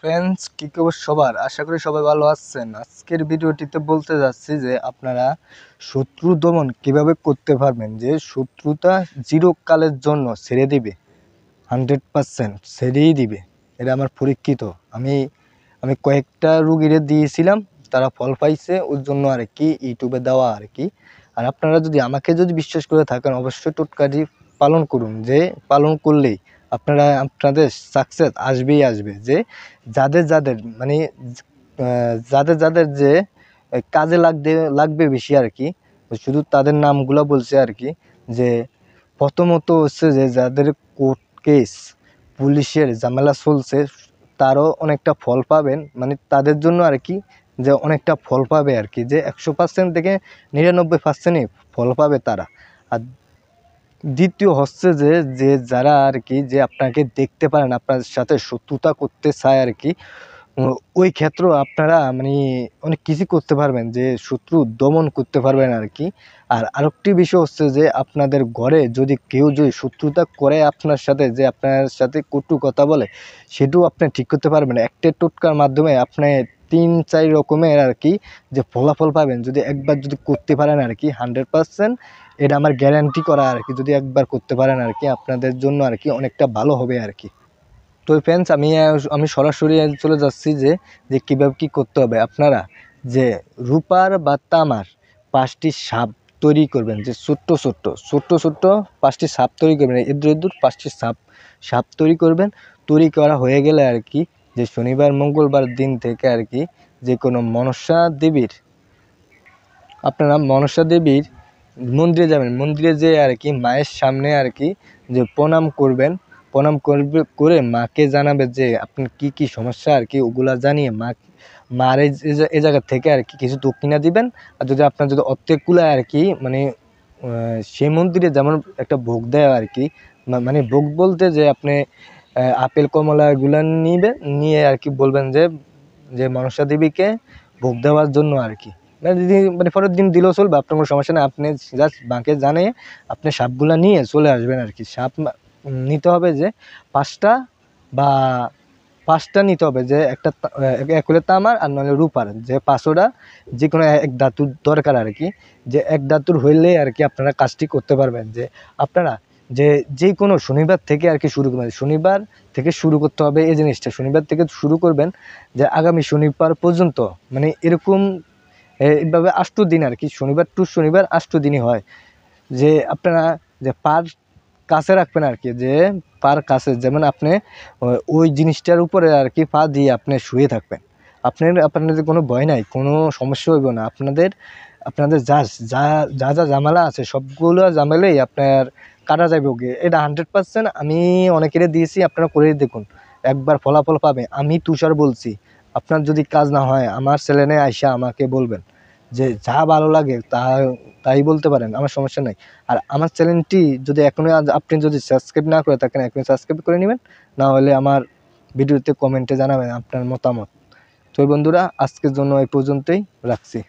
Friends, কি খবর সবার? আশা করি সবাই ভালো আছেন। আজকের ভিডিওটিতে বলতে যাচ্ছি যে আপনারা শত্রু দমন কিভাবে করতে পারবেন, যে শত্রুতা চিরকালের জন্য ছেড়ে দিবে, 100% ছেড়েই দিবে। এটা আমার পরীক্ষিত। আমি আমি কয়েকটা রুগীরে দিয়েছিলাম, তারা ফল পাইছে, ওর জন্য আর কি ইউটিউবে দেওয়া আর কি। আর আপনারা যদি আমাকে বিশ্বাস করে থাকেন, অবশ্যই টোটকাটি পালন করুন, যে পালন করলেই আপনাদের সাকসেস আসবেই আসবে। যে যাদের মানে যাদের যে কাজে লাগবে বেশি আর কি, শুধু তাদের নামগুলো বলছে আর কি। যে প্রথমত হচ্ছে যে যাদের কোর্ট কেস পুলিশের ঝামেলা চলছে, তারও অনেকটা ফল পাবেন, মানে তাদের জন্য আর কি, যে অনেকটা ফল পাবে আর কি, যে 100% থেকে 99%ই ফল পাবে তারা। আর দ্বিতীয় হচ্ছে যে যে যারা আর কি, যে আপনাকে দেখতে পারেন, আপনার সাথে শত্রুতা করতে চায় আর কি, ওই ক্ষেত্রে আপনারা মানে অনেক কিছু করতে পারবেন, যে শত্রু দমন করতে পারবেন আর কি। আর আরেকটি বিষয় হচ্ছে যে আপনাদের ঘরে যদি কেউ শত্রুতা করে আপনার সাথে, যে আপনার সাথে কটু কথা বলে, সেটাও আপনি ঠিক করতে পারবেন একটা টোটকার মাধ্যমে। আপনি 3-4 রকমের আর কি যে ফলাফল পাবেন, যদি একবার করতে পারেন আর কি, 100% এটা আমার গ্যারান্টি করা আর কি। যদি একবার করতে পারেন আর কি, আপনাদের জন্য আর কি অনেকটা ভালো হবে আর কি। তো ফ্রেন্ডস, আমি সরাসরি চলে যাচ্ছি যে যে কীভাবে কী করতে হবে। আপনারা যে রূপার বা তামার 5টি সাপ তৈরি করবেন, যে ছোট্ট ছোট্ট 5টি সাপ তৈরি করবেন, ইঁদুর 5টি সাপ তৈরি করবেন। তৈরি করা হয়ে গেলে আর কি, যে শনিবার মঙ্গলবার দিন থেকে আর কি, যে কোনো আপনারা মনসা দেবীর মন্দিরে যাবেন। মন্দিরে যেয়ে আর কি মায়ের সামনে আর কি যে প্রণাম করবেন। করে মাকে জানাবে যে আপনার কি কি সমস্যা আর কি, ওগুলা জানিয়ে মার এই জায়গা থেকে আর কি কিছু দক্ষিণা দিবেন। আর যদি আপনার অর্থে কুলায় আর কি, মানে সেই মন্দিরে যেমন একটা ভোগ দেয় আর কি, মানে ভোগ বলতে যে আপনি আপেল কমলা এগুলা নিয়ে আর কি বলবেন যে যে মনসা দেবীকে ভোগ দেওয়ার জন্য আর কি। যদি মানে পরের দিন দিলেও চলবে, আপনার কোনো সমস্যা নেই। আপনি জাস্ট মাকে জানিয়ে আপনি সাপগুলা নিয়ে চলে আসবেন আর কি। সাপ নিতে হবে যে 5টা বা 5টা নিতে হবে, যে এক হলে তামার আর নইলে রূপার, যে 5টা যে কোনো এক ধাতুর দরকার আর কি। যে এক ধাতুর হইলে আর কি আপনারা কাজটি করতে পারবেন। যে আপনারা যে কোনো শনিবার থেকে আর কি শুরু করবেন। শনিবার থেকে শুরু করতে হবে এই জিনিসটা, শনিবার থেকে শুরু করবেন, যে আগামী শনিবার পর্যন্ত, মানে এরকম এইভাবে 8 দিন আর কি, শনিবার টু শনিবার 8 দিনই হয়। যে আপনারা যে পার কাছে রাখবেন আর কি, যে পার কাছে, যেমন আপনি ওই জিনিসটার উপরে আর কি পা দিয়ে আপনি শুয়ে থাকবেন। আপনাদের কোনো ভয় নাই, কোনো সমস্যা হইব না। আপনাদের যা ঝামেলা আছে, সবগুলো ঝামেলাই আপনার কাটা যাবে গিয়ে। এটা 100% আমি অনেকেরে দিয়েছি, আপনারা করে দেখুন, একবার ফলাফল পাবে। আমি তুষার বলছি। আপনার যদি কাজ না হয়, আমার চ্যানেলে আইসা আমাকে বলবেন, যে যা ভালো লাগে তাই বলতে পারেন, আমার সমস্যা নাই। আর আমার চ্যানেলটি যদি আপনি যদি সাবস্ক্রাইব না করে থাকেন, এখনই সাবস্ক্রাইব করে নেবেন। না হলে আমার ভিডিওতে কমেন্টে জানাবেন আপনার মতামত। তো বন্ধুরা, আজকের জন্য এই পর্যন্তই রাখছি।